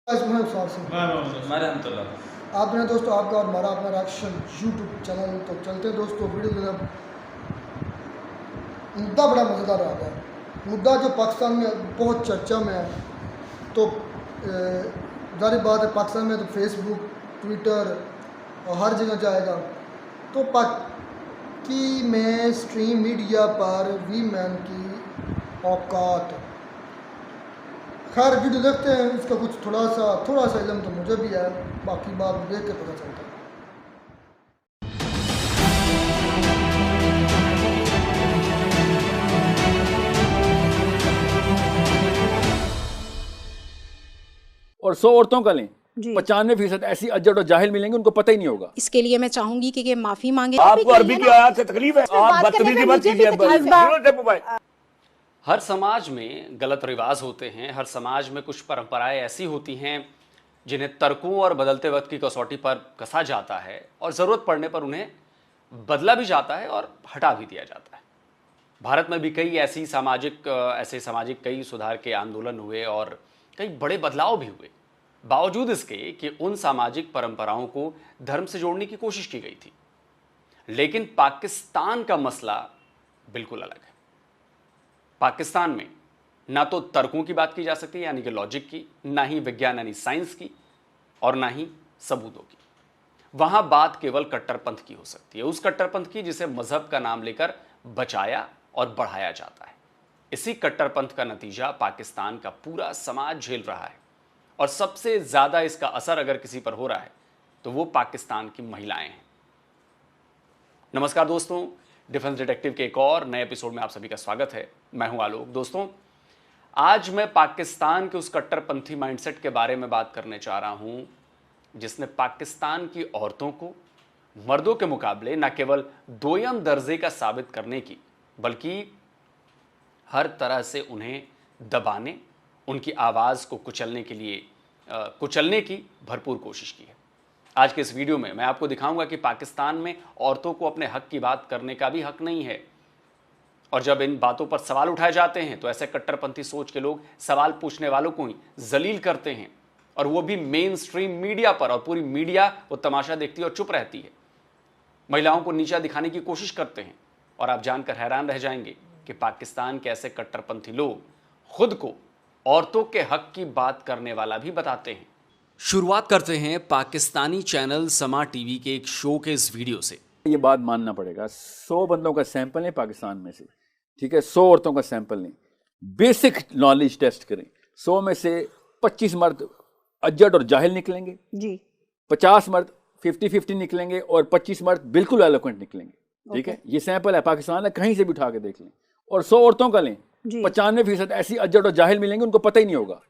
आपने दोस्तों आपका और हमारा अपना रिएक्शन यूट्यूब चैनल। तो चलते हैं दोस्तों वीडियो की तरफ। मुद्दा बड़ा मज़ेदार आ गया, मुद्दा जो पाकिस्तान में बहुत चर्चा में है। तो जारी बात है, पाकिस्तान में तो फेसबुक, ट्विटर और हर जगह जाएगा। तो पाकि में स्ट्रीम मीडिया पर वीमेन की औकात। खैर वीडियो देखते हैं, इसका कुछ थोड़ा सा इल्म तो मुझे भी है, बाकी बात देख के पता चलता है। और 100 औरतों का लें, 95% ऐसी अज्जड़ और जाहिल मिलेंगे उनको पता ही नहीं होगा। इसके लिए मैं चाहूंगी कि ये माफी मांगे। आपको अरबी की आयत से तकलीफ है, आप बदतमीजी मत कीजिए। हर समाज में गलत रिवाज होते हैं, हर समाज में कुछ परंपराएं ऐसी होती हैं जिन्हें तर्कों और बदलते वक्त की कसौटी पर कसा जाता है और ज़रूरत पड़ने पर उन्हें बदला भी जाता है और हटा भी दिया जाता है। भारत में भी कई ऐसे सामाजिक कई सुधार के आंदोलन हुए और कई बड़े बदलाव भी हुए, बावजूद इसके कि उन सामाजिक परंपराओं को धर्म से जोड़ने की कोशिश की गई थी। लेकिन पाकिस्तान का मसला बिल्कुल अलग है। पाकिस्तान में ना तो तर्कों की बात की जा सकती है यानी कि लॉजिक की, ना ही विज्ञान यानी साइंस की, और ना ही सबूतों की। वहां बात केवल कट्टरपंथ की हो सकती है, उस कट्टरपंथ की जिसे मजहब का नाम लेकर बचाया और बढ़ाया जाता है। इसी कट्टरपंथ का नतीजा पाकिस्तान का पूरा समाज झेल रहा है और सबसे ज्यादा इसका असर अगर किसी पर हो रहा है तो वो पाकिस्तान की महिलाएं हैं। नमस्कार दोस्तों, डिफेंस डिटेक्टिव के एक और नए एपिसोड में आप सभी का स्वागत है। मैं हूं आलोक। दोस्तों, आज मैं पाकिस्तान के उस कट्टरपंथी माइंडसेट के बारे में बात करने चाह रहा हूं जिसने पाकिस्तान की औरतों को मर्दों के मुकाबले न केवल दोयम दर्जे का साबित करने की, बल्कि हर तरह से उन्हें दबाने, उनकी आवाज़ को कुचलने की भरपूर कोशिश की है। आज के इस वीडियो में मैं आपको दिखाऊंगा कि पाकिस्तान में औरतों को अपने हक की बात करने का भी हक नहीं है, और जब इन बातों पर सवाल उठाए जाते हैं तो ऐसे कट्टरपंथी सोच के लोग सवाल पूछने वालों को ही जलील करते हैं, और वो भी मेन स्ट्रीम मीडिया पर। और पूरी मीडिया वो तमाशा देखती है और चुप रहती है, महिलाओं को नीचा दिखाने की कोशिश करते हैं। और आप जानकर हैरान रह जाएंगे कि पाकिस्तान के ऐसे कट्टरपंथी लोग खुद को औरतों के हक की बात करने वाला भी बताते हैं। शुरुआत करते हैं पाकिस्तानी चैनल समा टीवी के एक शो के इस वीडियो से। ये बात मानना पड़ेगा, 100 बंदों का सैंपल लें पाकिस्तान में से, ठीक है, 100 औरतों का सैंपल लें, बेसिक नॉलेज टेस्ट करें। 100 में से 25 मर्द अज्जड़ और जाहिल निकलेंगे जी, 50 मर्द 50-50 निकलेंगे और 25 मर्द बिल्कुल एलोक्वेंट निकलेंगे। ठीक है, ये सैंपल है, पाकिस्तान है, कहीं से भी उठा के देख लें। और 100 औरतों का लें, 95% ऐसी अज्जड़ और जाहिल मिलेंगे उनको पता ही नहीं होगा।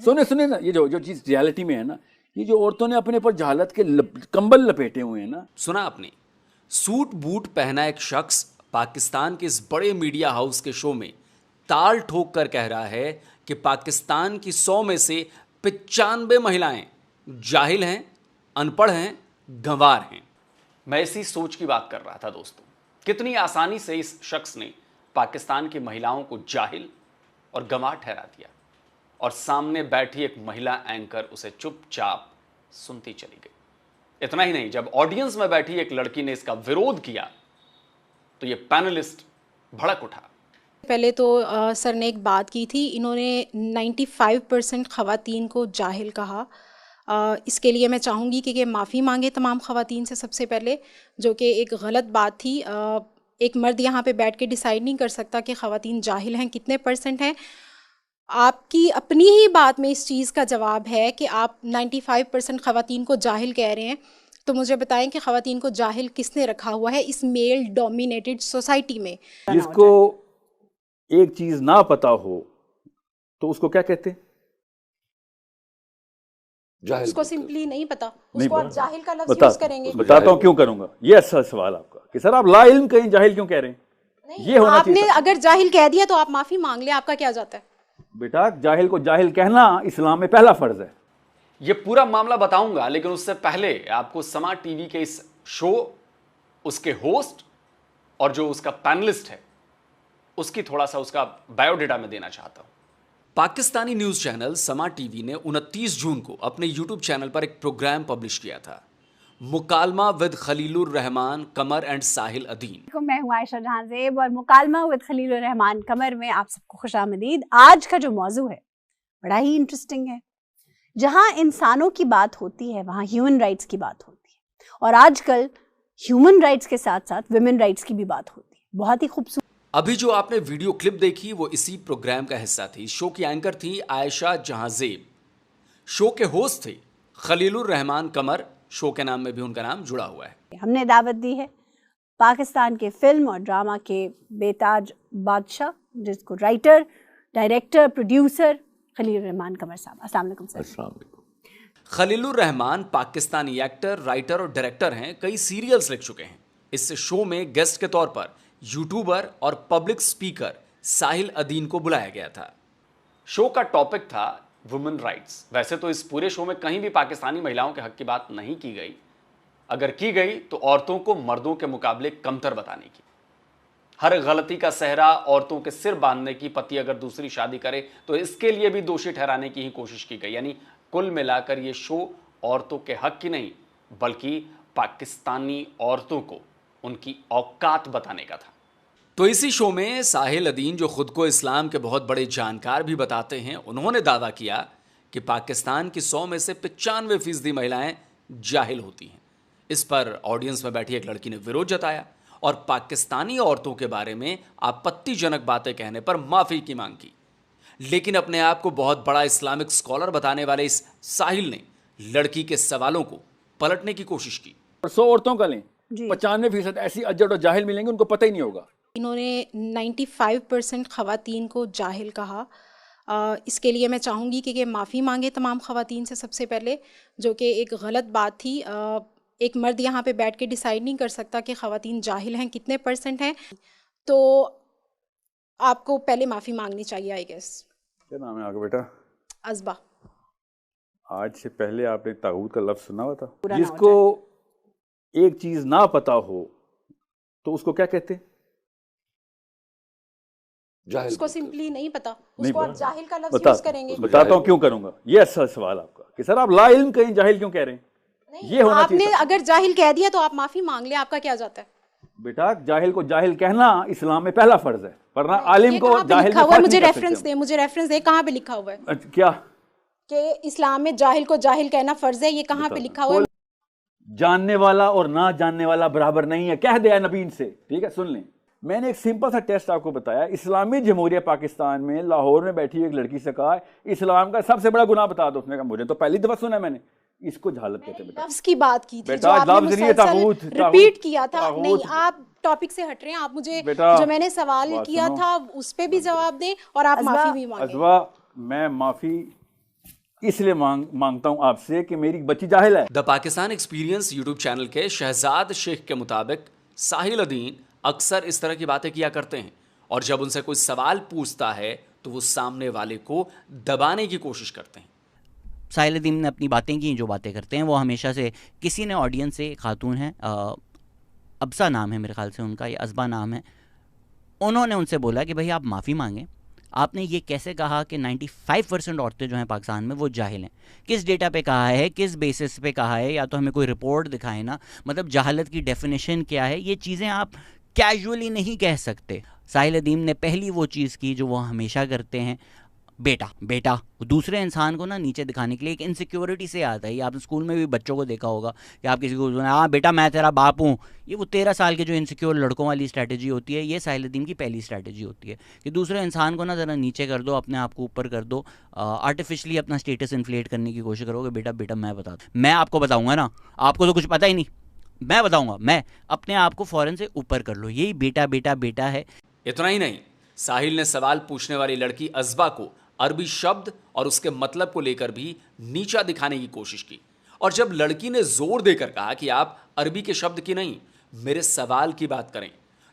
सुने ना, ये जो चीज रियलिटी में है ना, ये जो औरतों ने अपने पर जहालत के कंबल लपेटे हुए हैं ना। सुना आपने, सूट बूट पहना एक शख्स पाकिस्तान के इस बड़े मीडिया हाउस के शो में ताल ठोक कर कह रहा है कि पाकिस्तान की 100 में से 95 महिलाएं जाहिल हैं, अनपढ़ हैं, गंवार हैं। मैं इसी सोच की बात कर रहा था दोस्तों। कितनी आसानी से इस शख्स ने पाकिस्तान की महिलाओं को जाहिल और गंवार ठहरा दिया, और सामने बैठी एक महिला एंकर उसे चुपचाप सुनती चली गई। इतना ही नहीं, जब ऑडियंस में बैठी एक लड़की ने इसका विरोध किया तो ये पैनलिस्ट भड़क उठा। पहले तो सर ने एक बात की थी, इन्होंने 95% खवातीन को जाहिल कहा। इसके लिए मैं चाहूँगी कि ये माफ़ी मांगे तमाम खवातीन से सबसे पहले, जो कि एक गलत बात थी। एक मर्द यहाँ पे बैठ के डिसाइड नहीं कर सकता कि खवातीन जाहिल हैं कितने % हैं। आपकी अपनी ही बात में इस चीज़ का जवाब है कि आप 95% खवातीन को जाहिल कह रहे हैं। तो मुझे बताएं कि खवातीन को जाहिल किसने रखा हुआ है इस मेल डोमिनेटेड सोसाइटी में। जिसको एक चीज ना पता हो तो उसको क्या कहते हैं? जाहिल। उसको सिंपली नहीं पता, उसको आप जाहिल का लफ्ज़ यूज करेंगे। बताता हूँ क्यों करूंगा। ये अच्छा सवाल आपका कि सर आप ला इल्म कहीं जाहिल क्यों कह रहे हैं? ये होना आपने चाहिए। अगर जाहिल कह दिया तो आप माफी मांग ले, आपका क्या जाता है? बेटा, जाहिल को जाहिल कहना इस्लाम में पहला फर्ज है। ये पूरा मामला बताऊंगा, लेकिन उससे पहले आपको समा टीवी के इस शो, उसके होस्ट और जो उसका पैनलिस्ट है, उसकी थोड़ा सा उसका बायोडेटा में देना चाहता हूं। पाकिस्तानी न्यूज चैनल समा टीवी ने 29 जून को अपने यूट्यूब चैनल पर एक प्रोग्राम पब्लिश किया था, मुकालमा विद खलीलुर रहमान कमर एंड साहिल अदीन। मैं हूं आयशा जहां ज़ेब और मुकालमा विद खलीलुर रहमान कमर में आप सबको खुशामदीद। आज का जो मौजू है बड़ा ही इंटरेस्टिंग है। जहां इंसानों की बात होती है वहां ह्यूमन राइट्स की बात होती है, और आजकल ह्यूमन राइट्स के साथ साथ वुमेन राइट्स की भी बात होती है। बहुत ही खूबसूरत। अभी जो आपने वीडियो क्लिप देखी वो इसी प्रोग्राम का हिस्सा थी। शो की एंकर थी आयशा जहां ज़ेब। शो के होस्ट थे खलीलुर रहमान कमर। शो के नाम में भी उनका नाम जुड़ा हुआ है। हमने दावत दी है पाकिस्तान के फिल्म और ड्रामा के बेताज बादशाह, जिसको writer, director, producer Khalilur Rahman Qamar साहब। अस्सलाम वालेकुम sir. Khalilur Rahman Pakistani actor, writer और डायरेक्टर हैं। कई सीरियल्स लिख चुके हैं। इस शो में गेस्ट के तौर पर यूट्यूबर और पब्लिक स्पीकर साहिल अदीन को बुलाया गया था। शो का टॉपिक था वुमेन राइट्स। वैसे तो इस पूरे शो में कहीं भी पाकिस्तानी महिलाओं के हक की बात नहीं की गई। अगर की गई तो औरतों को मर्दों के मुकाबले कमतर बताने की। हर गलती का सहरा औरतों के सिर बांधने की, पति अगर दूसरी शादी करे तो इसके लिए भी दोषी ठहराने की ही कोशिश की गई। यानी कुल मिलाकर ये शो औरतों के हक की नहीं बल्कि पाकिस्तानी औरतों को उनकी औकात बताने का था। तो इसी शो में साहिल अदीन, जो खुद को इस्लाम के बहुत बड़े जानकार भी बताते हैं, उन्होंने दावा किया कि पाकिस्तान की 100 में से 95% महिलाएं जाहिल होती हैं। इस पर ऑडियंस में बैठी एक लड़की ने विरोध जताया और पाकिस्तानी औरतों के बारे में आपत्तिजनक बातें कहने पर माफी की मांग की। लेकिन अपने आप को बहुत बड़ा इस्लामिक स्कॉलर बताने वाले इस साहिल ने लड़की के सवालों को पलटने की कोशिश की। 100 औरतों का लें, 95% ऐसी अजड और जाहिल मिलेंगे उनको पता ही नहीं होगा। इन्होंने 95% ख़वातीन को जाहिल कहा। इसके लिए मैं चाहूँगी कि माफ़ी मांगे तमाम ख़वातीन से सबसे पहले, जो कि एक गलत बात थी। एक मर्द यहाँ पे बैठ के डिसाइड नहीं कर सकता कि ख़वातीन जाहिल हैं कितने % हैं। तो आपको पहले माफ़ी मांगनी चाहिए। I guess. क्या नाम है आपका बेटा? अज़बा। आज से पहले आपने तागूत का लफ्ज़ सुना हुआ था? पूरा ना हो जिसको एक चीज़ ना पता हो तो उसको क्या कहते हैं? उसको सिंपली नहीं पता, नहीं उसको आप पता। जाहिल का लफ्ज़ यूज़ करेंगे। बताता हूँ क्यों करूँगा। ये अच्छा सवाल आपका कि सर आप ला इल्म कहीं जाहिल क्यों कह रहे हैं? ये होना आपने चाहिए। अगर जाहिल कह दिया तो आप माफ़ी मांग ले, आपका क्या जाता है? बेटा जाहिल को जाहिल कहना इस्लाम में पहला फर्ज है, वरना आलिम ये को कहाँ पे जाहिल लिखा में हुआ है? फर्क मुझे नहीं कर रेफरेंस सकते दे, मुझे रेफरेंस दे, कहाँ पे लिखा हुआ है हम। क्या कि इस्लाम में जाहिल को जाहिल कहना फर्ज है? ये कहाँ पे लिखा हुआ है? जानने वाला और ना जानने वाला बराबर नहीं है, कह दिया नबी से। ठीक है, सुन लें। मैंने एक सिंपल सा टेस्ट आपको बताया। इस्लामी जमहूरिया पाकिस्तान में लाहौर में बैठी एक लड़की से कहा इस्लाम का सबसे बड़ा गुनाह बता दो। उसने कहा मुझे तो पहली दफा सुना है मैंने। इसको जहालत कहते हैं बेटा। लफ्ज़ की बात की थी बेटा, जो आपने लफ्ज़ नहीं है, तागूत, रिपीट किया था। तागूत। नहीं, आप टॉपिक से हट रहे हैं। आप मुझे बेटा, जो मैंने सवाल बात किया सुनो। था उस पे भी जवाब दें और आप अज़बा, माफ़ी भी मांगें। अज़बा, मैं माफ़ी इसलिए मांगता हूं आपसे कि मेरी बच्ची जाहिल है। The Pakistan experience YouTube channel के शहजाद शेख के मुताबिक साहिल अदीन अक्सर इस तरह की बातें किया करते हैं और जब उनसे कोई सवाल पूछता है तो वो सामने वाले को दबाने की कोशिश करते हैं। साहिल अदीन ने अपनी बातें की, जो बातें करते हैं वो हमेशा से किसी ने ऑडियंस से, खातून है, अब्सा नाम है मेरे ख्याल से उनका, या अज़बा नाम है, उन्होंने उनसे बोला कि भाई आप माफ़ी मांगें। आपने ये कैसे कहा कि 95% औरतें जो हैं पाकिस्तान में वो जाहिल हैं? किस डेटा पे कहा है, किस बेसिस पे कहा है? या तो हमें कोई रिपोर्ट दिखाए ना। मतलब जहालत की डेफिनेशन क्या है? ये चीज़ें आप कैजुअली नहीं कह सकते। साहिल अदीन ने पहली वो चीज़ की जो वो हमेशा करते हैं, बेटा बेटा। दूसरे इंसान को ना नीचे दिखाने के लिए एक इनसिक्योरिटी से आता है। ये आपने स्कूल में भी बच्चों को देखा होगा कि आप किसी को हाँ बेटा मैं तेरा बाप हूँ। ये वो 13 साल के जो इनसिक्योर लड़कों वाली स्ट्रैटेजी होती है, ये साहिल अदीन की पहली स्ट्रैटेजी होती है कि दूसरे इंसान को ना ज़रा नीचे कर दो, अपने आप को ऊपर कर दो, आर्टिफिशियली अपना स्टेटस इन्फ्लेट करने की कोशिश करोगे। बेटा बेटा मैं मैं आपको बताऊँगा ना, आपको तो कुछ पता ही नहीं, मैं बताऊँगा, मैं अपने आप को फ़ौरन से ऊपर कर लो। यही बेटा बेटा बेटा है। इतना ही नहीं, साहिल ने सवाल पूछने वाली लड़की अज़बा को अरबी शब्द और उसके मतलब को लेकर भी नीचा दिखाने की कोशिश की। और जब लड़की ने जोर देकर कहा कि आप अरबी के शब्द की नहीं मेरे सवाल की बात करें,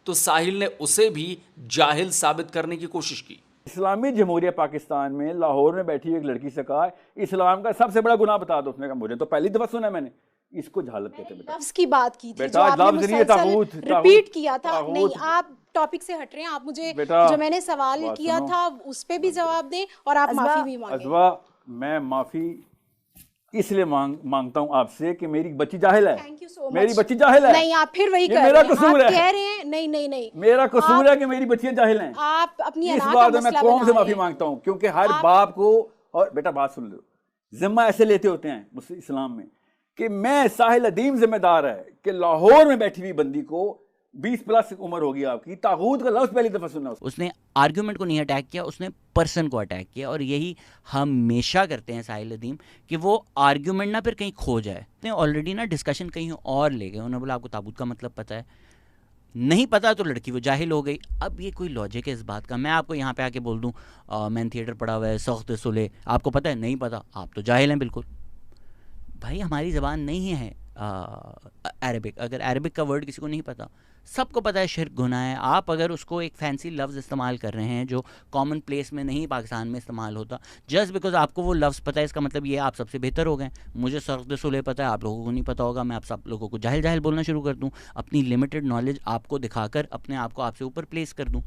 तो साहिल ने उसे भी जाहिल साबित करने की कोशिश की। इस्लामी जमहूरिया पाकिस्तान में लाहौर में बैठी एक लड़की से कहा इस्लाम का सबसे बड़ा गुनाह बता दो। उसने कहा मुझे तो पहली दफा सुना है मैंने। इसको जहालत कहते हैं बेटा। लफ्ज की बात की थी जो बेटा, आपने लफ्ज नहीं है, मुसलसल तागूत, रिपीट किया था। तागूत। नहीं, आप टॉपिक से हट रहे हैं। आप मुझे बेटा, जो मैंने सवाल बात किया सुनो। था उस पे भी जवाब दें और आप अज़वा, माफी भी मांगें। अज़वा, मैं माफी इसलिए मांगता हूँ आपसे कि मेरी बच्ची जाहिल है। Thank you so much. मेरी बच्ची जाहिल है। नहीं, आप फिर वही ये कर मेरा रहे हैं। कसूर आप है। कह रहे हैं नहीं मेरा कसूर है कि मेरी बच्चियां जाहिल हैं। आप अपनी इस अना का बात में मैं मसला कौम बना से रहे माफी हैं। मांगता हूँ, क्योंकि हर बाप को, और बेटा बात सुन लो, जिम्मा ऐसे लेते होते हैं इस्लाम में कि मैं साहिल अदीम जिम्मेदार है कि लाहौर में बैठी हुई बंदी को 20 प्लस उम्र होगी आपकी, तागूत का लफ्ज पहली दफा सुना उसने आर्ग्यूमेंट को नहीं अटैक किया, उसने पर्सन को अटैक किया। और यही हमेशा करते हैं साहिल अदीम कि वो आर्ग्यूमेंट ना फिर कहीं खो जाए। ऑलरेडी ना डिस्कशन कहीं और ले गए। उन्होंने बोला आपको ताबूत का मतलब पता है, नहीं पता तो लड़की वो जाहिल हो गई। अब ये कोई लॉजिक है इस बात का? मैं आपको यहाँ पे आके बोल दूँ मैंने थिएटर पढ़ा हुआ है, सख्त सुले, आपको पता है? नहीं पता, आप तो जाहिल हैं बिल्कुल। भाई हमारी ज़बान नहीं है अरबिक। अगर अरबिक का वर्ड किसी को नहीं पता, सबको पता है शिर्क गुनाह है। आप अगर उसको एक फैंसी लफ्ज़ इस्तेमाल कर रहे हैं जो कॉमन प्लेस में नहीं पाकिस्तान में इस्तेमाल होता, जस्ट बिकॉज आपको वो लफ्ज़ पता है, इसका मतलब ये आप सबसे बेहतर हो गए। मुझे सख्त सुले पता है, आप लोगों को नहीं पता होगा, मैं आप सब लोगों को जाहिल जाहिल बोलना शुरू कर दूँ, अपनी लिमिटेड नॉलेज आपको दिखाकर अपने आप को आपसे ऊपर प्लेस कर दूँ।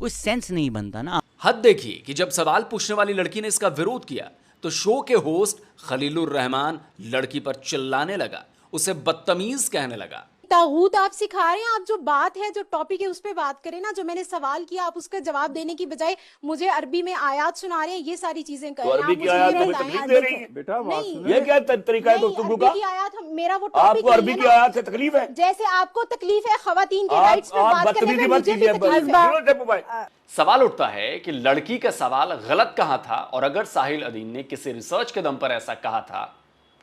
कोई सेंस नहीं बनता ना। हद देखिए कि जब सवाल पूछने वाली लड़की ने इसका विरोध किया तो शो के होस्ट खलीलुर रहमान लड़की पर चिल्लाने लगा, उसे बदतमीज कहने लगा। तागूत आप सिखा रहे हैं। आप जो बात है, जो टॉपिक है, उस पे बात करें ना। जो मैंने सवाल किया आप उसका जवाब देने की बजाय मुझे अरबी में आयात सुना रहे हैं, ये सारी चीजें कर तो रहे हैं। अरबी आप की मुझे आयात ये तुम्हें बताएं। तकलीफ दे रही है बेटा बात नहीं, सुनो। ये क्या तरीका है नहीं, गुफ्तगू अरबी का? की आयत मेरा वो टॉपिक आपको अरबी की आयत से तकलीफ है? जैसे आपको तकलीफ है खवातीन के आप राइट्स पे बात करने बदतमीजी में, मत मुझे भी कीजिए। तकलीफ है। सुनो टेपू भाई, सवाल उठता है कि लड़की का सवाल गलत कहां था, और अगर साहिल अदीन ने किसी रिसर्च के दम पर ऐसा कहा था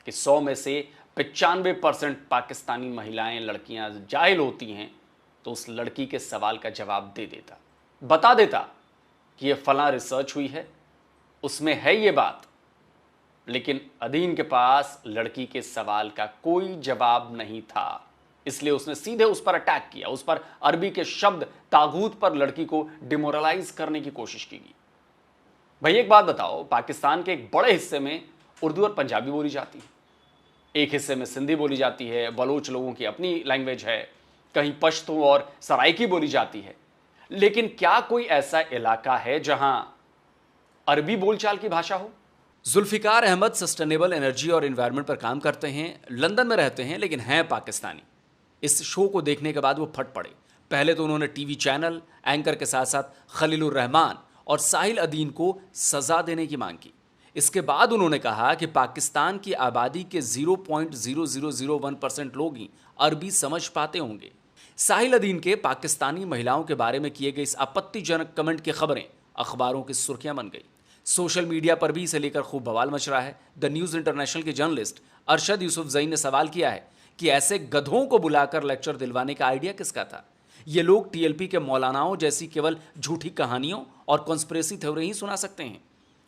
कि 100 में से 95% पाकिस्तानी महिलाएं लड़कियां जाहिल होती हैं, तो उस लड़की के सवाल का जवाब दे देता, बता देता कि ये फलां रिसर्च हुई है, उसमें है ये बात। लेकिन अदीन के पास लड़की के सवाल का कोई जवाब नहीं था, इसलिए उसने सीधे उस पर अटैक किया, उस पर अरबी के शब्द तागूत पर लड़की को डिमोरलाइज करने की कोशिश की गई। भाई एक बात बताओ, पाकिस्तान के एक बड़े हिस्से में उर्दू और पंजाबी बोली जाती है, एक हिस्से में सिंधी बोली जाती है, बलोच लोगों की अपनी लैंग्वेज है, कहीं पश्तो और सराइकी बोली जाती है। लेकिन क्या कोई ऐसा इलाका है जहां अरबी बोलचाल की भाषा हो? जुल्फिकार अहमद सस्टेनेबल एनर्जी और एनवायरनमेंट पर काम करते हैं, लंदन में रहते हैं, लेकिन हैं पाकिस्तानी। इस शो को देखने के बाद वो फट पड़े। पहले तो उन्होंने टीवी चैनल एंकर के साथ साथ खलीलुर रहमान और साहिल अदीन को सजा देने की मांग की। इसके बाद उन्होंने कहा कि पाकिस्तान की आबादी के 0.0001% लोग ही अरबी समझ पाते होंगे। साहिल अदीन के पाकिस्तानी महिलाओं के बारे में किए गए इस आपत्तिजनक कमेंट की खबरें अखबारों की सुर्खियां बन गई। सोशल मीडिया पर भी इसे लेकर खूब बवाल मच रहा है। द न्यूज़ इंटरनेशनल के जर्नलिस्ट अरशद यूसुफजई ने सवाल किया है कि ऐसे गधों को बुलाकर लेक्चर दिलवाने का आइडिया किसका था? ये लोग टीएलपी के मौलानाओं जैसी केवल झूठी कहानियों और कॉन्स्पिरेसी थ्योरी ही सुना सकते हैं।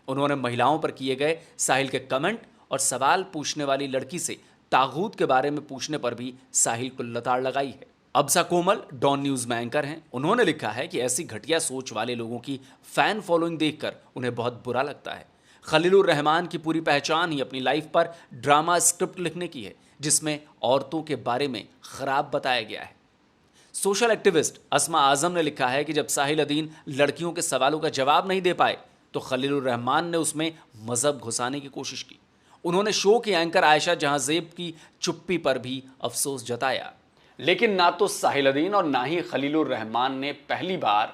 उन्होंने महिलाओं पर किए गए साहिल के कमेंट और सवाल पूछने वाली लड़की से तागूत के बारे में पूछने पर भी साहिल को लताड़ लगाई है। अब्सा कोमल डॉन न्यूज़ में एंकर हैं। उन्होंने लिखा है कि ऐसी घटिया सोच वाले लोगों की फैन फॉलोइंग देखकर उन्हें बहुत बुरा लगता है। खलीलुर रहमान की पूरी पहचान ही अपनी लाइफ पर ड्रामा स्क्रिप्ट लिखने की है, जिसमें औरतों के बारे में खराब बताया गया है। सोशल एक्टिविस्ट अस्मा आजम ने लिखा है कि जब साहिल अदीन लड़कियों के सवालों का जवाब नहीं दे पाए तो खलीलुर रहमान ने उसमें मजहब घुसाने की कोशिश की। उन्होंने शो की एंकर आयशा जहांजेब की चुप्पी पर भी अफसोस जताया। लेकिन ना तो साहिल अदीन और ना ही खलीलुर रहमान ने पहली बार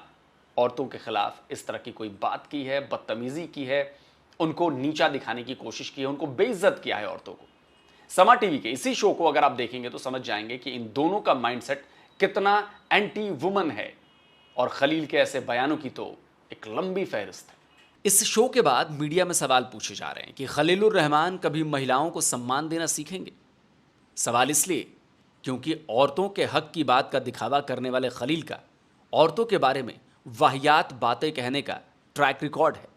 औरतों के खिलाफ इस तरह की कोई बात की है, बदतमीजी की है, उनको नीचा दिखाने की कोशिश की है, उनको बेइज्जत किया है औरतों को। समा टीवी के इसी शो को अगर आप देखेंगे तो समझ जाएंगे कि इन दोनों का माइंडसेट कितना एंटी वुमन है, और खलील के ऐसे बयानों की तो एक लंबी फहरिस्त है। इस शो के बाद मीडिया में सवाल पूछे जा रहे हैं कि खलीलुर रहमान कभी महिलाओं को सम्मान देना सीखेंगे। सवाल इसलिए क्योंकि औरतों के हक की बात का दिखावा करने वाले खलील का औरतों के बारे में वाहियात बातें कहने का ट्रैक रिकॉर्ड है।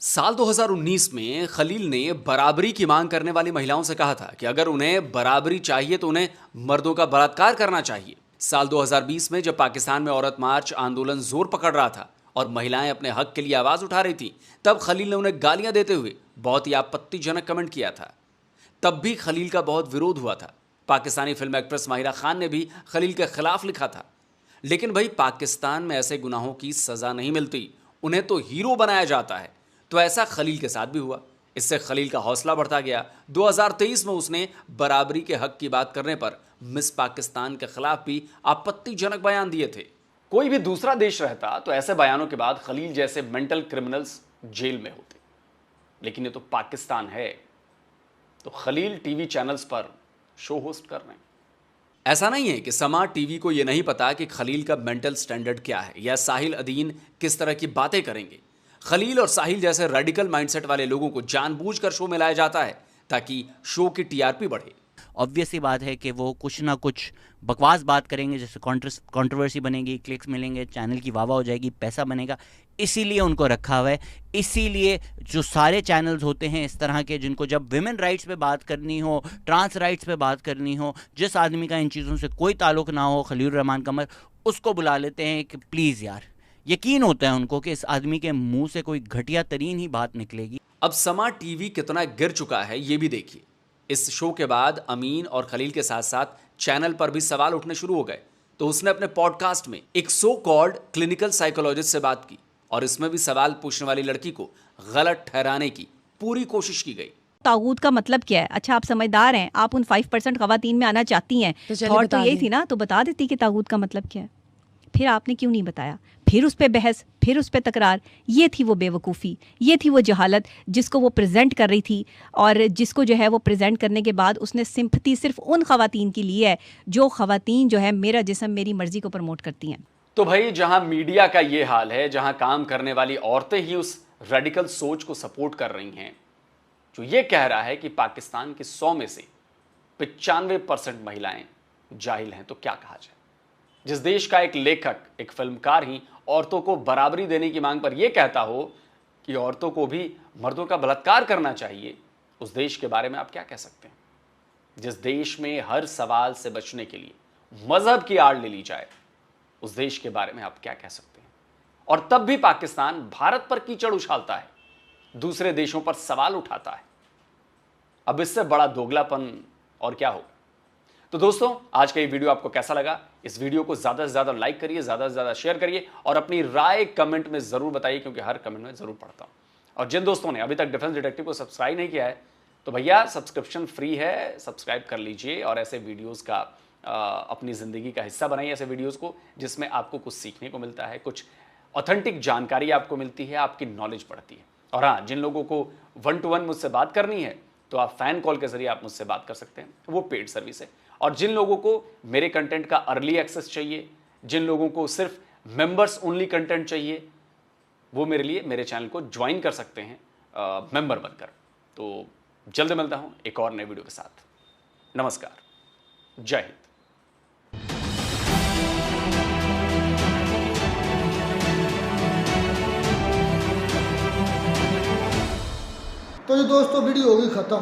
साल 2019 में खलील ने बराबरी की मांग करने वाली महिलाओं से कहा था कि अगर उन्हें बराबरी चाहिए तो उन्हें मर्दों का बलात्कार करना चाहिए। साल 2020 में जब पाकिस्तान में औरत मार्च आंदोलन जोर पकड़ रहा था और महिलाएं अपने हक के लिए आवाज उठा रही थी, तब खलील ने उन्हें गालियां देते हुए बहुत ही आपत्तिजनक कमेंट किया था। तब भी खलील का बहुत विरोध हुआ था, पाकिस्तानी फिल्म एक्ट्रेस माहिरा खान ने भी खलील के खिलाफ लिखा था। लेकिन भाई पाकिस्तान में ऐसे गुनाहों की सज़ा नहीं मिलती, उन्हें तो हीरो बनाया जाता है। तो ऐसा खलील के साथ भी हुआ। इससे खलील का हौसला बढ़ता गया। 2023 में उसने बराबरी के हक की बात करने पर मिस पाकिस्तान के खिलाफ भी आपत्तिजनक बयान दिए थे। कोई भी दूसरा देश रहता तो ऐसे बयानों के बाद खलील जैसे मेंटल क्रिमिनल्स जेल में होते, लेकिन ये तो पाकिस्तान है, तो खलील टीवी चैनल्स पर शो होस्ट कर रहे हैं। ऐसा नहीं है कि समा टीवी को यह नहीं पता कि खलील का मेंटल स्टैंडर्ड क्या है या साहिल अदीन किस तरह की बातें करेंगे। खलील और साहिल जैसे रेडिकल माइंडसेट वाले लोगों को जानबूझकर शो में लाया जाता है ताकि शो की टीआरपी बढ़े। ऑब्वियस सी बात है कि वो कुछ ना कुछ बकवास बात करेंगे, जैसे कंट्रोवर्सी बनेगी, क्लिक्स मिलेंगे, चैनल की वाह-वाह हो जाएगी, पैसा बनेगा, इसीलिए उनको रखा हुआ है। इसीलिए जो सारे चैनल्स होते हैं इस तरह के, जिनको जब विमेन राइट्स पे बात करनी हो, ट्रांस राइट्स पे बात करनी हो, जिस आदमी का इन चीज़ों से कोई ताल्लुक ना हो, खलील रहमान कमर, उसको बुला लेते हैं कि प्लीज़ यार, यकीन होता है उनको कि इस आदमी के मुंह से कोई घटिया तरीन ही बात निकलेगी। अब समा टीवी कितना गिर चुका है ये भी देखिए। इस शो के बाद अमीन और खलील के साथ साथ चैनल पर भी सवाल उठने शुरू हो गए। तो उसने अपने पॉडकास्ट में एक सो कॉल्ड क्लिनिकल साइकोलॉजिस्ट से बात की और इसमें भी सवाल पूछने वाली लड़की को गलत ठहराने की पूरी कोशिश की गई। तागूत का मतलब क्या है? अच्छा, आप समझदार हैं, आप उन 5% खवातीन में आना चाहती हैं, थॉट तो यही थी ना, तो बता देती कि तागूत का मतलब क्या है। फिर आपने क्यों नहीं बताया? फिर उस पर बहस, फिर उस पर तकरार। ये थी वो बेवकूफ़ी, ये थी वो जहालत जिसको वो प्रेजेंट कर रही थी, और जिसको जो है वो प्रेजेंट करने के बाद उसने सिंपथी सिर्फ उन खवातीन की ली है जो खवातीन जो है मेरा जिस्म मेरी मर्जी को प्रमोट करती हैं। तो भाई जहां मीडिया का ये हाल है, जहां काम करने वाली औरतें ही उस रेडिकल सोच को सपोर्ट कर रही हैं जो ये कह रहा है कि पाकिस्तान की 100 में से 95% महिलाएं जाहिल हैं, तो क्या कहा जाए। जिस देश का एक लेखक, एक फिल्मकार ही औरतों को बराबरी देने की मांग पर यह कहता हो कि औरतों को भी मर्दों का बलात्कार करना चाहिए, उस देश के बारे में आप क्या कह सकते हैं। जिस देश में हर सवाल से बचने के लिए मजहब की आड़ ले ली जाए, उस देश के बारे में आप क्या कह सकते हैं। और तब भी पाकिस्तान भारत पर कीचड़ उछालता है, दूसरे देशों पर सवाल उठाता है। अब इससे बड़ा दोगलापन और क्या हो। तो दोस्तों, आज का ये वीडियो आपको कैसा लगा? इस वीडियो को ज़्यादा से ज़्यादा लाइक करिए, ज़्यादा से ज़्यादा शेयर करिए और अपनी राय कमेंट में ज़रूर बताइए, क्योंकि हर कमेंट में ज़रूर पढ़ता हूँ। और जिन दोस्तों ने अभी तक डिफेंस डिटेक्टिव को सब्सक्राइब नहीं किया है, तो भैया सब्सक्रिप्शन फ्री है, सब्सक्राइब कर लीजिए और ऐसे वीडियोज़ का अपनी ज़िंदगी का हिस्सा बनाइए, ऐसे वीडियोज़ को जिसमें आपको कुछ सीखने को मिलता है, कुछ ऑथेंटिक जानकारी आपको मिलती है, आपकी नॉलेज बढ़ती है। और हाँ, जिन लोगों को 1-to-1 मुझसे बात करनी है, तो आप फ़ैन कॉल के ज़रिए आप मुझसे बात कर सकते हैं, वो पेड सर्विस है। और जिन लोगों को मेरे कंटेंट का अर्ली एक्सेस चाहिए, जिन लोगों को सिर्फ मेंबर्स ओनली कंटेंट चाहिए, वो मेरे लिए मेरे चैनल को ज्वाइन कर सकते हैं मेंबर बनकर। तो जल्द मिलता हूँ एक और नए वीडियो के साथ। नमस्कार, जय हिंद। तो ये दोस्तों वीडियो होगी ख़त्म।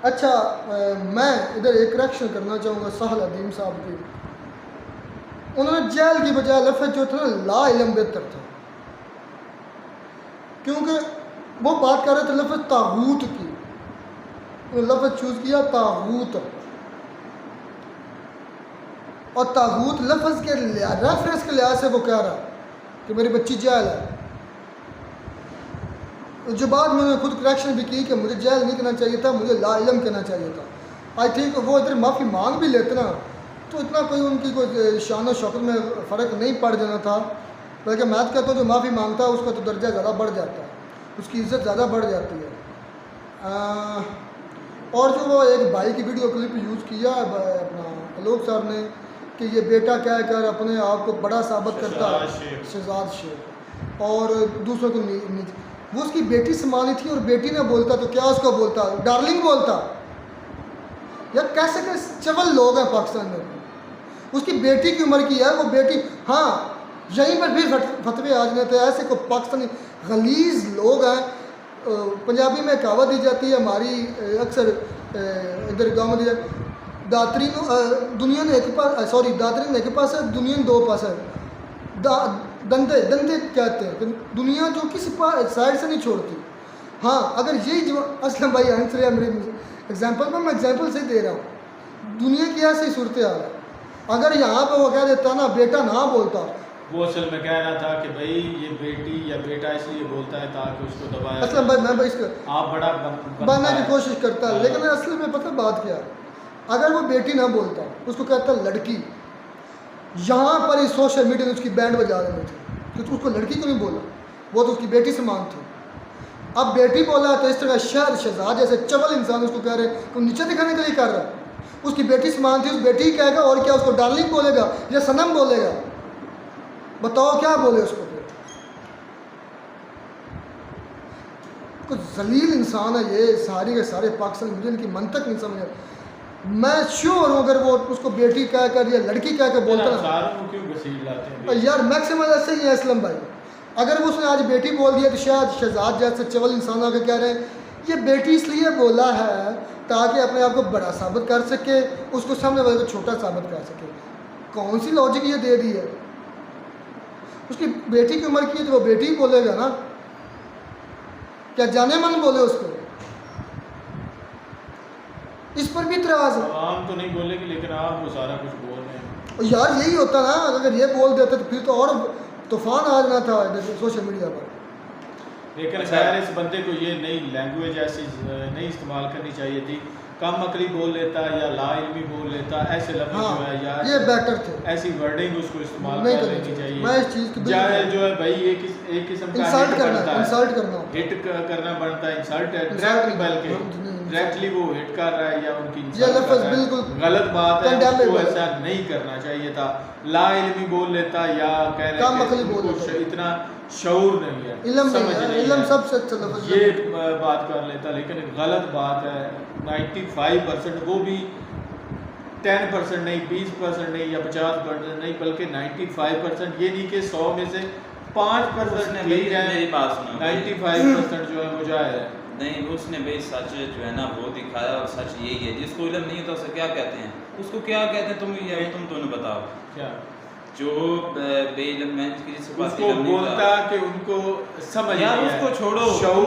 अच्छा, मैं इधर एक करेक्शन करना चाहूँगा साहिल अदीम साहब की। उन्होंने जेल की बजाय लफ्ज़ जो था ना, ला इल्म बेहतर था, क्योंकि वो बात कर रहे थे लफ्ज़ तागूत की, उन्होंने लफ्ज़ चूज़ किया तागूत। और तागूत लफ्ज़ के रेफरेंस के लिहाज से वो कह रहा कि मेरी बच्ची जेल है। जो बात मैंने खुद करेक्शन भी की कि मुझे जेल नहीं कहना चाहिए था, मुझे ला इल्म कहना चाहिए था। आई थिंक वो इधर माफ़ी मांग भी लेते ना, तो इतना कोई उनकी कोई शान और शौकत में फ़र्क नहीं पड़ जाना था। बल्कि मैं तो कहता हूँ जो माफ़ी मांगता है उसका तो दर्जा ज़्यादा बढ़ जाता है, उसकी इज़्ज़त ज़्यादा बढ़ जाती है। और जो वो एक भाई की वीडियो क्लिप यूज़ किया अपना आलोक साहब ने कि ये बेटा कह कर अपने आप को बड़ा साबित करता है, शहजाद शेख, और दूसरों को वो उसकी बेटी संभाली थी और बेटी ने बोलता तो क्या उसको बोलता, डार्लिंग बोलता। यार कैसे कैसे चवल लोग हैं पाकिस्तान में। उसकी बेटी की उम्र की है वो बेटी, हाँ यहीं पर फिर फतवे आ जाते हैं। ऐसे को पाकिस्तानी गलीज लोग हैं। पंजाबी में कहावत दी जाती है हमारी, अक्सर इधर गाँव में दी जाती, दातरी दुनिया ने एक पास, सॉरी दातरी ने एक पास है, दुनिया ने दो पास है। दंदे दंदे कहते हैं कि दुनिया जो किसी साइड से नहीं छोड़ती। हाँ, अगर यही जो असलम भाई आंसर है मेरे एग्जाम्पल पर, मैं एग्जाम्पल से दे रहा हूँ। दुनिया की ऐसी सूरत हाल है। अगर यहाँ पे वो कह देता ना बेटा ना बोलता, वो असल में कह रहा था कि भाई ये बेटी या बेटा इसलिए बोलता है ताकि उसको दबाया असल में मैं इसका आप बड़ा बनने की कोशिश करता है, लेकिन असल में पता बात क्या है, अगर वो बेटी ना बोलता उसको कहता लड़की, यहाँ पर इस सोशल मीडिया में उसकी बैंड बजा रहे थे तो उसको लड़की क्यों नहीं बोला, वो तो उसकी बेटी समान थी। अब बेटी बोला तो इस तरह शहजाद जैसे चवल इंसान उसको कह रहे तो नीचे दिखाने के लिए कर रहा है। उसकी बेटी समान थी, उस बेटी ही कहेगा और क्या, उसको डार्लिंग बोलेगा या सनम बोलेगा, बताओ क्या बोले उसको। फिर कुछ जलील इंसान है ये सारे के सारे पाकिस्तान, मुझे इनकी मंतक नहीं समझ। मैं श्योर हूँ अगर वो उसको बेटी कह कर या लड़की कह कर बोलता ना यार, मैक्सिमम ऐसे ही है असलम भाई। अगर वो उसने आज बेटी बोल दिया तो शायद शहजाद जैसे चवल इंसान आके कह रहे हैं ये बेटी इसलिए बोला है ताकि अपने आप को बड़ा साबित कर सके, उसको सामने वाले को छोटा साबित कर सके। कौन सी लॉजिक ये दे दी है? उसकी बेटी की उम्र की है तो वो बेटी ही बोलेगा ना, क्या जाने मन बोले उसको? इस पर भी इतराज है। आम तो नहीं बोलेगी लेकिन आप वो सारा कुछ बोल रहे हैं यार, यही होता ना, अगर ये बोल देते तो फिर तो और तूफान आ जाना था सोशल मीडिया पर। लेकिन खैर इस बंदे को ये नई लैंग्वेज ऐसी नहीं इस्तेमाल करनी चाहिए थी। कम अकली बोल लेता या ला इल्मी बोल लेता, ऐसे लफ्ज़ जो है या ये बेटर थे, ऐसी वर्डिंग उसको इस्तेमाल नहीं कर लेनी चाहिए। मैं इस चीज़ की जाहिल जो है भाई एक किस्म का इंसल्ट करना हिट करना बनता है, इंसल्ट है डायरेक्ट, बल्कि डायरेक्टली वो हिट कर रहा है या उनकी ये लफ्ज़ बिल्कुल गलत बात है, उसको ऐसा नहीं करना चाहिए था। ला इल्मी बोल लेता या कह रहे इतना शऊर नहीं है, इल्म सबसे अच्छा लफ्ज़ ये बात कर लेता, लेकिन गलत बात है। 95% वो भी 10% नहीं, 20% नहीं या 50% नहीं, बल्कि 95%, ये नहीं कि 100 में से 5% ठीक है, मेरी बात सुनो, 95% जो है वो जाहिर है। नहीं, उसने भाई सच जो है ना वो दिखाया और सच यही है। जिसको इल्म नहीं होता उसे क्या कहते हैं, उसको क्या कहते हैं, तुम दोनों बताओ। क्या जो बेइल्म है उसको बोलता कि उनको समझ यार नहीं उसको छोड़ो,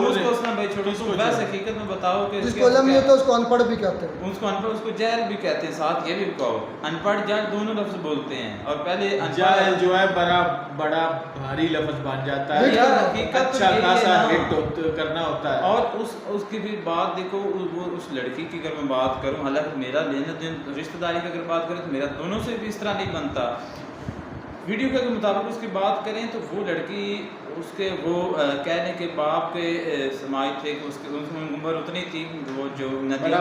उसको उसने भाई छोड़ो, उसको वैसे हकीकत में बताओ कि जिसको इल्म नहीं होता उसको अनपढ़ भी कहते हैं, उसको अनपढ़, उसको जाहिल भी कहते हैं। साथ ये भी कहो अनपढ़ जाहिल दोनों लफ्ज बोलते हैं, और पहले जाहिल जो है बड़ा भारी लफ्ज बन जाता है यार, हकीकत अच्छा खासा हिट करना होता है। और उसकी भी बात देखो, वो उस लड़की की अगर मैं बात करूं, हालांकि मेरा लेन देन रिश्तेदारी की अगर बात करें तो मेरा दोनों से भी इस तरह नहीं बनता। वीडियो के मुताबिक उसकी बात करें तो वो लड़की उसके वो कहने के बाप के समाज थे कि उसकी उम्र उतनी थी, वो जो नदी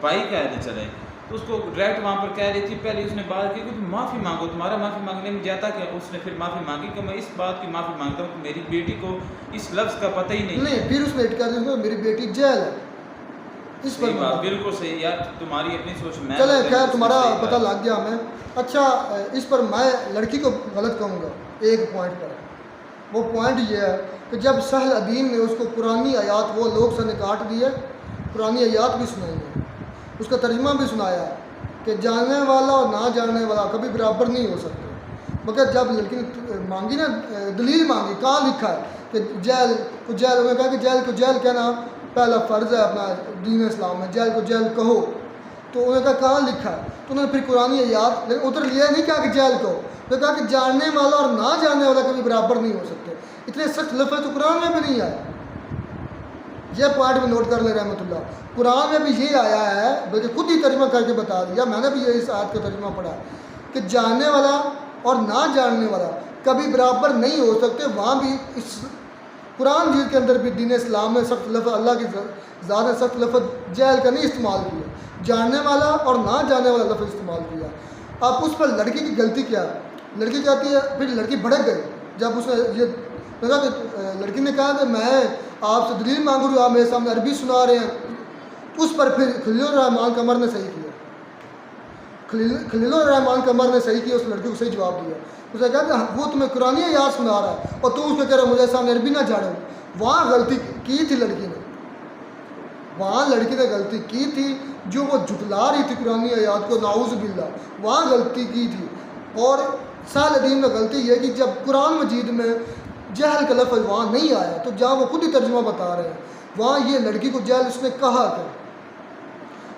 भाई कहने चले तो उसको डायरेक्ट वहाँ पर कह रही थी। पहले उसने बात की कि तुम माफ़ी मांगो, तुम्हारा माफ़ी मांगने में जाता क्या। उसने फिर माफ़ी मांगी कि मैं इस बात की माफ़ी मांगता हूँ कि मेरी बेटी को इस लफ्ज़ का पता ही नहीं। फिर उसने हिट कर दिया मेरी बेटी जेल है। इस पर बात बिल्कुल सही यार, तुम्हारी अपनी सोच में चले खैर तुम्हारा पता लग गया हमें। अच्छा, इस पर मैं लड़की को गलत कहूँगा एक पॉइंट पर। वो पॉइंट ये है कि जब सहल अदीम ने उसको पुरानी आयात वो लोग से काट दिए, पुरानी आयात भी सुनाई है, उसका तर्जुमा भी सुनाया कि जानने वाला और ना जानने वाला कभी बराबर नहीं हो सकते। मगर जब लड़की ने मांगी ना दलील मांगी, कहाँ लिखा है कि जेल को जेल, उन्होंने कहा कि जेल को जेल कहना पहला फ़र्ज़ है अपना दीन इस्लाम में, जेल को जेल कहो। तो उन्होंने कहा कहाँ लिखा है, तो उन्होंने फिर कुरानी आयात, लेकिन उधर ये नहीं कहा कि जेल कहो, तो कहा कि जानने वाला और ना जानने वाला कभी बराबर नहीं हो सकते। इतने सख्त लफ्ज़ तो कुरान में भी नहीं आए। यह पॉइंट में नोट कर ले रहमतुल्लाह, कुरान में भी ये आया है, बल्कि खुद ही तर्जुमा करके बता दिया, मैंने भी ये इस आयत का तर्जुमा पढ़ा कि जानने वाला और ना जानने वाला कभी बराबर नहीं हो सकते। वहाँ भी इस कुरान जी के अंदर भी दीन इस्लाम में सख्त लफ्ज़, अल्लाह की ज़्यादा सख्त लफ्ज़ जेल का नहीं इस्तेमाल किया, जानने वाला और ना जानने वाला लफ्ज़ इस्तेमाल किया। अब उस पर लड़की की गलती क्या है? लड़की कहती है, फिर लड़की भड़क गई जब उसने ये लगा कि लड़की ने कहा कि मैं आपसे दलील मांग रही हूँ, आप मेरे सामने अरबी सुना रहे हैं। उस पर फिर खलीलुर रहमान कमर ने सही किया, खलीलुर रहमान कमर ने सही किया, उस लड़की को सही जवाब दिया। उसने कहा कि वो तुम्हें कुरानी आयत सुना रहा है और तुम उसको कह रहे हो मुझे सामने अरबी ना झाड़ो। वहाँ गलती की थी लड़की ने, वहाँ लड़की ने गलती की थी जो वो झुटला रही थी कुरानी आयत को, नाउज़ बिल्ला, वहाँ गलती की थी। और साल अदीम ने गलती ये कि जब कुरान मजीद में जहल का लफ्ज़ वहाँ नहीं आया, तो जहाँ वो खुद ही तर्जुमा बता रहे हैं, वहाँ ये लड़की को जहल उसने कहा था,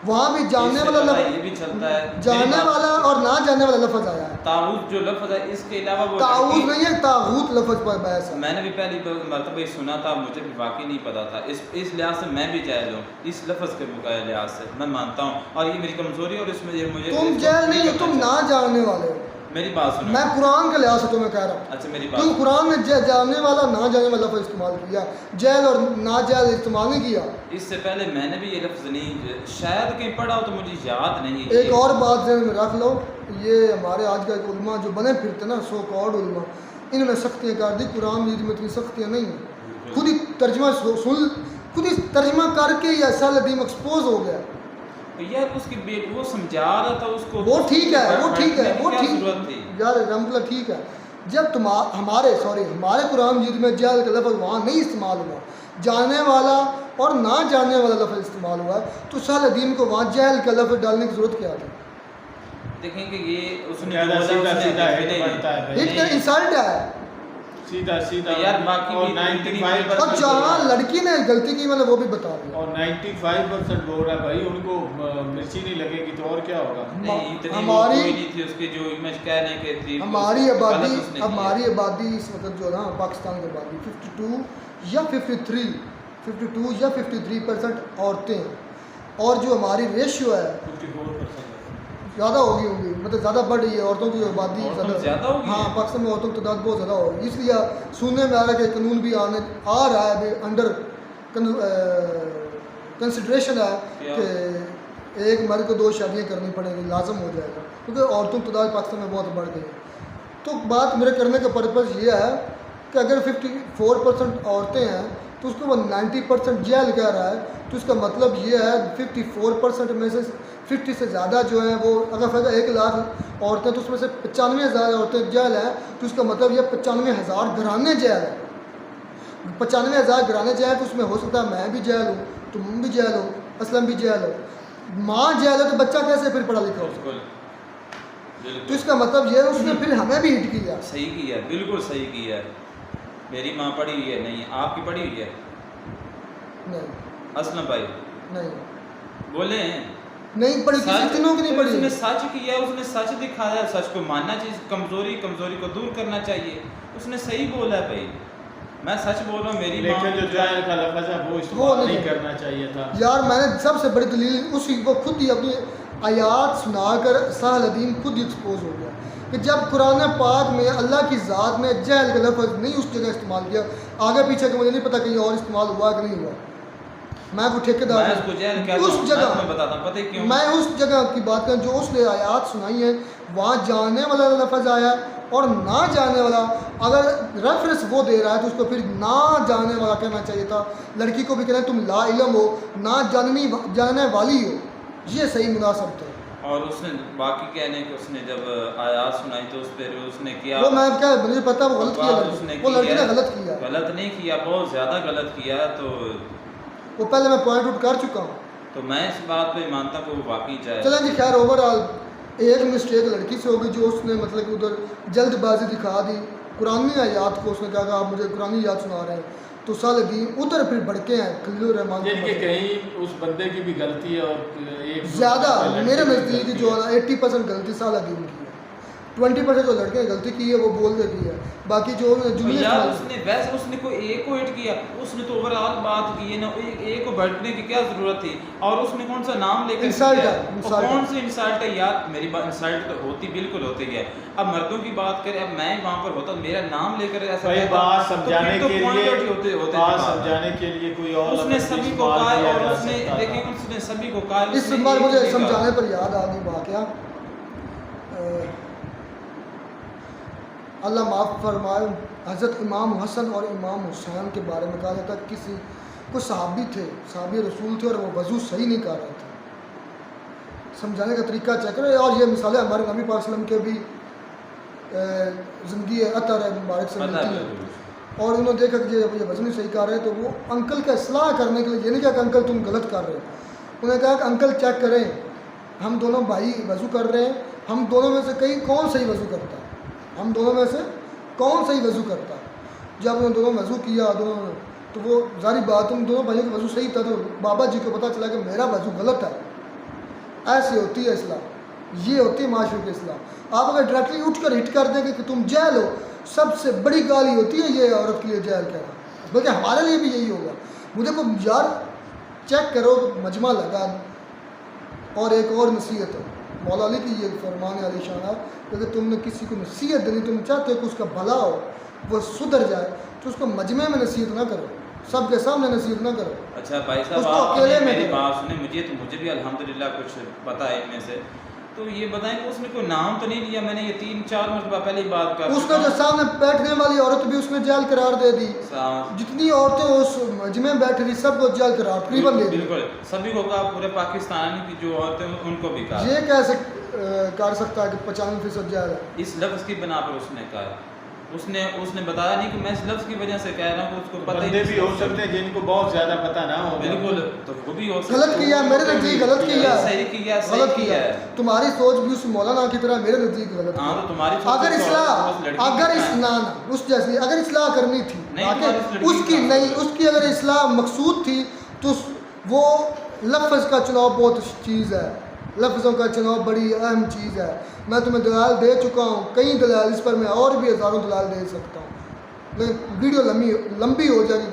वहाँ भी जानने इससे वाला पता लफ्ज़, ये भी चलता है जानने वाला और ना जानने वाला लफ्ज़ आया है। ताऊत जो लफ्ज़ है इसके अलावा वो ताऊत लड़की- नहीं है, ताऊत लफ्ज़ पर बहस है। मैंने भी पहली मरतबा ये सुना था, मुझे भी वाकई नहीं पता था। इस लिहाज से मैं भी जाहिल हूँ, इस लफ्ज़ के लिहाज से मैं मानता हूँ, और ये मेरी कमज़ोरी और इसमें ये मुझे तुम जाहिल नहीं हो, तुम ना जानने वाले हो। मेरी बात सुनो। मैं कुरान के लिहाज से तुम्हें कह रहा हूँ। अच्छा मेरी तुम बात, कुरान में जानने वाला ना जानने वाला लफ्ज़ इस्तेमाल किया, जैल और ना जैल इस्तेमाल नहीं किया। इससे पहले मैंने भी ये लफ्ज़ नहीं, शायद कहीं पढ़ा हो तो मुझे याद नहीं। एक और बात ज़हन में रख लो, ये हमारे आज का उलमा जो बने फिरते ना, सो कॉल्ड उलमा, इन्होंने सख्तियाँ कर दी। कुरान मजीद में इतनी सख्तियाँ नहीं हैं। खुद ही तर्जमा सुन, खुद ही तर्जमा करके ये असल अदीम एक्सपोज हो गया। यार उसकी बेट वो समझा रहा था उसको, वो ठीक है, वो ठीक है, वो क्या ठीक जरूरत थी यार रमला ठीक है। जब तुम हमारे कुरान मजीद में जैल का लफ्ज़ वहाँ नहीं इस्तेमाल हुआ, जानने वाला और ना जानने वाला लफ्ज़ इस्तेमाल हुआ, तो साल अदीम को वहाँ जैल का लफ्ज़ डालने की ज़रूरत क्या थी? देखेंगे ये उसने ज़्यादा सीधा हिट बनता है हिट का इंसल्ट है सीधा यार बाकी और भी 95% और जहाँ लड़की ने गलती की मैंने वो भी बता दिया। और 95% बोल रहा है भाई उनको मिर्ची नहीं लगेगी तो और क्या होगा। नहीं इतनी हमारी- कोई नहीं थी उसकी जो इमेज कहने के थी। हमारी गलत आबादी उसने किया। हमारी आबादी इस वक्त जो है ना, पाकिस्तान की आबादी 52 या 53% औरतें हैं, और जो हमारी रेशियो है 54% ज़्यादा होगी मतलब ज़्यादा बढ़ रही है औरतों की आबादी ज़्यादा होगी। हाँ, पाकिस्तान में औरतों की तादाद बहुत ज़्यादा होगी। इसलिए सुनने में आ रहा है कि कानून भी आ रहा है अभी अंडर कंसिडरेशन है कि एक मर्द को 2 शादियाँ करनी पड़ेंगी, लाजम हो जाएगा, क्योंकि औरतों की तादाद पाकिस्तान में बहुत बढ़ गई है। तो बात मेरे करने का पर्पज़ ये है कि अगर 54% औरतें हैं तो उसको वो 90% जेल कह रहा है, तो इसका मतलब ये है 54% में से 50 से ज़्यादा जो है वो, अगर 1 लाख औरतें तो उसमें से 95,000 औरतें जेल हैं, तो उसका मतलब ये 95,000 घराने जेल है। 95,000 घराने जेल तो उसमें हो सकता है मैं भी जेल हूँ, तुम भी जेल हो, असलम भी जेल हो, माँ जेल है, तो बच्चा कैसे फिर पढ़ा लिखा हो? तो इसका मतलब ये उसने फिर हमें भी हिट किया। सही किया, बिल्कुल सही किया। मेरी माँ पढ़ी हुई है, नहीं आपकी पढ़ी हुई है? नहीं असलम भाई नहीं बोले नहीं पढ़ी, किसी दिनों की नहीं पढ़ी। उसने सच किया, उसने सच दिखाया, सच को मानना चाहिए, कमजोरी को दूर करना चाहिए। उसने सही बोला है भाई, मैं सच बोल रहा हूँ। मेरी लेकिन जो जाहिल का लफ्ज़ है वो इस्तेमाल नहीं करना चाहिए था यार। मैंने सबसे बड़ी दलील उसी को खुद ही अपनी आयात सुनाकर साहल अदीम खुद ही एक्सपोज हो गया कि जब कुरान पाक में अल्लाह की ज़ात में जहल का लफ्ज़ नहीं उस जगह इस्तेमाल किया, आगे पीछे का मुझे नहीं पता कहीं और इस्तेमाल हुआ कि नहीं हुआ। मैं कोई ठेकेदार उस जगह पता क्यों मैं उस जगह की बात करूँ जो उसने आयात सुनाई है, वहाँ जानने वाला लफ्ज़ आया और ना जानने वाला। अगर रेफरेंस वो दे रहा है तो उसको फिर ना जानने वाला कहना चाहिए था। लड़की को भी कहना तुम ला इल्म हो, ना जानने वाली हो, ये सही मुनासब था। और उसने बाकी कहने कि उसने जब आयात सुनाई तो उस पर उसने किया, वो मैं क्या मुझे पता वो गलत किया, वो लड़की ने गलत किया। गलत नहीं किया, बहुत ज़्यादा गलत किया। तो वो पहले मैं पॉइंट आउट कर चुका हूँ, तो मैं इस बात पे मानता हूँ कि वो वाकई जाए। चलें जी, खैर ओवरऑल एक मिस्टेक लड़की से होगी जो उसने मतलब कि उधर जल्दबाजी दिखा दी। कुरानी आयात को उसने कहा कि आप मुझे कुरानी आयात सुना रहे हैं, तो साल दीन उधर फिर भड़के हैं खलीलुर रहमान कि कहीं उस बंदे की भी गलती है और एक ज़्यादा मेरे नज़दीक जो है ना 80% गलती साल दीन की है, 20% जो लड़के ने गलती की है वो बोल दे की है, बाकी जो जुमले यार उसने वैसे उसने कोई एक को हिट किया, उसने तो ओवरऑल बात की है ना, एक को भड़कने की क्या जरूरत थी? और उसने कौन सा नाम लेकर इंसल्ट है, कौन सी इंसल्ट है यार? मेरी बात इंसल्ट तो होती बिल्कुल होती है। अब मर्दों की बात करें, अब मैं वहाँ पर होता मेरा नाम लेकर ऐसा बात समझाने के लिए बात समझाने के लिए कोई और उसने सभी को कहा, और उसने देखिए उसने सभी को कहा। इस बार मुझे समझाने पर याद आ गई वाकया, अल्लाह माफ़ फरमाए, हज़रत इमाम हसन और इमाम हुसैन के बारे में कहा जाता है किसी कोई सहाबी थे, सहाबी रसूल थे और वो वज़ू सही नहीं कर रहे थे। समझाने का तरीका चेक करें, और ये मिसालें हमारे नबी पाक सल्लल्लाहु अलैहि वसल्लम के भी ज़िंदगी अतर मुबारक से मिलती हैं। और उन्होंने देखा कि ये वज़न नहीं सही कर रहे, तो वो अंकल का इस्लाह करने के लिए, ये नहीं कहा कि अंकल तुम गलत कर रहे हो, उन्होंने कहा कि अंकल चेक करें, हम दोनों भाई वज़ू कर रहे हैं, हम दोनों में से कौन सही वज़ू करता है, हम दोनों में से कौन सही वज़ू करता है। जब उन्होंने दोनों वज़ू किया दोनों, तो वो जारी बात उन दोनों भाइयों का वज़ू सही था, तो बाबा जी को पता चला कि मेरा वज़ू गलत है, ऐसी होती है इस्लाम, ये होती है माशरे की इस्लाम। आप अगर डायरेक्टली उठ कर हिट कर देंगे कि तुम जेल हो, सबसे बड़ी गाली होती है ये औरत के लिए जेल कहना, बल्कि हमारे लिए भी यही होगा। मुझे को यार चेक करो मजमा लगा। और एक और नसीहत है, मौला अली की ये फरमान है आलीशान, अगर तुमने किसी को नसीहत देनी, तुम चाहते हो कि उसका भला हो, वो सुधर जाए, तो उसको मजमे में नसीहत ना करो, सबके सामने नसीहत ना करो। अच्छा भाई साहब, आपने मेरी बात सुने, मुझे भी अल्हम्दुलिल्लाह कुछ पता है इनमें से, तो ये बताएं कि उसने कोई नाम तो नहीं लिया? मैंने ये 3-4 मरतबा पहले ही बात कर, उसका जो सामने बैठने वाली औरत भी उसने जेल करार दे दी, जितनी औरतें उस मजमे में बैठी थी सबको जेल करार तकरीबन दे दी। बिल्कुल सभी को कहा, पूरे पाकिस्तान की जो औरतें उनको भी कहा। ये कैसे कर सकता है कि 95% जेल है? इस लफ्ज़ की बना पर उसने कहा, उसने बताया नहीं कि मैं इस लफ्ज़ की वजह से कह रहा हूँ, उसको पता ही भी हो सकते हैं जिनको बहुत ज्यादा पता ना हो। बिल्कुल, तो वो भी हो सकता। गलत किया, मेरे नजदीक गलत किया, सही किया, गलत किया। तुम्हारी सोच भी उस मौलाना की तरह मेरे नजदीक गलत। हाँ, तो तुम्हारी अगर उस जैसी अगर इस्लाह करनी थी, उसकी अगर इस्लाह मकसूद थी, तो वो लफ्ज़ का चुनाव बहुत चीज़ है, लफ्ज़ों का चुनाव बड़ी अहम चीज़ है। मैं तुम्हें दलाल दे चुका हूँ, कई दलाल, इस पर मैं और भी हज़ारों दलाल दे सकता हूँ, लेकिन वीडियो लंबी हो जाएगी,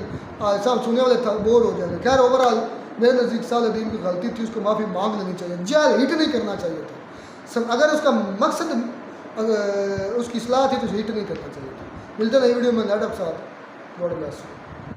सब सुनने वाले बोर हो जाएंगे। खैर ओवरऑल मेरे नज़दीक सालुद्दीन की गलती थी, उसको माफ़ी मांग लेनी चाहिए, जेल हिट नहीं करना चाहिए था। अगर उसका मकसद उसकी इस्लाह थी तो हिट नहीं करना चाहिए था। मिलते नई वीडियो में, नेट साथ, गॉड ब्लेस।